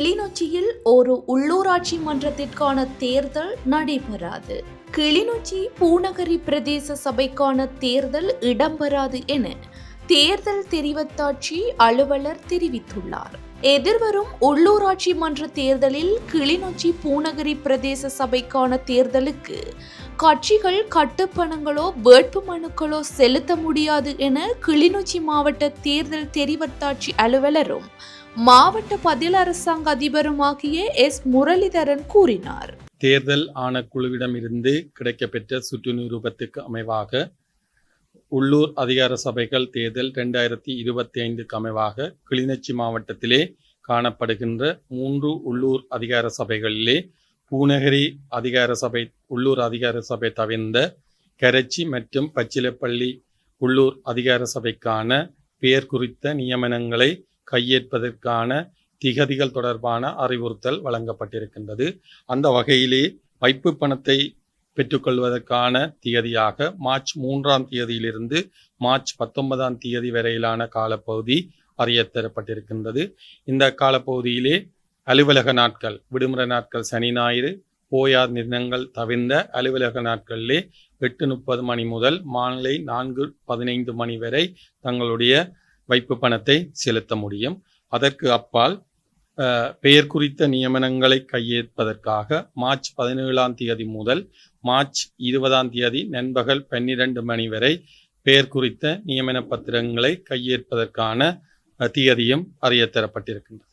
கிளிநொச்சியில் ஒரு உள்ளூராட்சி மன்றத்திற்கான தேர்தல் நடைபெறாது. கிளிநொச்சி பூநகரி பிரதேச சபைக்கான தேர்தல் இடம்பெறாது என தேர்தல் தெரிவத்தாட்சி அலுவலர் தெரிவித்துள்ளார். எதிர்வரும் உள்ளூராட்சி மன்ற தேர்தலில் கிளிநொச்சி பூநகரி பிரதேச சபைக்கான தேர்தலுக்கு கட்சிகள் கட்டுப்பணங்களோ வேட்பு மனுக்களோ செலுத்த முடியாது என கிளிநொச்சி மாவட்ட தேர்தல் தெரிவத்தாட்சி அலுவலரும் மாவட்ட பதில் அரசாங்க அதிபருமாகிய எஸ். முரளிதரன் கூறினார். தேர்தல் ஆணைக்குழுவிடமிருந்து கிடைக்கப்பெற்ற சுற்று நிரூபத்துக்கு அமைவாக உள்ளூர் அதிகார சபைகள் தேர்தல் 2025க்கு அமைவாக கிளிநொச்சி மாவட்டத்திலே காணப்படுகின்ற 3 உள்ளூர் அதிகார சபைகளிலே பூநகரி அதிகார சபை உள்ளூர் அதிகார சபை தவிர்ந்த கரைச்சி மற்றும் பச்சிலைப்பள்ளி உள்ளூர் அதிகார சபைக்கான பெயர் குறித்த நியமனங்களை கையேற்பதற்கான திகதிகள் தொடர்பான அறிவுறுத்தல் வழங்கப்பட்டிருக்கின்றது. அந்த வகையிலே வைப்பு பணத்தை பெற்றுக்கொள்வதற்கான திகதியாக மார்ச் 3ஆம் தேதியிலிருந்து மார்ச் 19ஆம் தேதி வரையிலான காலப்பகுதி அறியத்தரப்பட்டிருக்கின்றது. இந்த காலப்பகுதியிலே அலுவலக நாட்கள், விடுமுறை நாட்கள், சனி ஞாயிறு, ஓயார் தினங்கள் தவிர்ந்த அலுவலக நாட்களிலே 8:30 மணி முதல் மாலை 4:15 மணி வரை தங்களுடைய வைப்பு பணத்தை செலுத்த முடியும். அதற்கு அப்பால் பெயர் குறித்த நியமனங்களை கையேற்பதற்காக மார்ச் 17ஆம் தேதி முதல் மார்ச் 20ஆம் தேதி நண்பகல் 12 மணி வரை பெயர் குறித்த நியமன பத்திரங்களை கையேற்பதற்கான திகதியும் அறியத்தரப்பட்டிருக்கின்றது.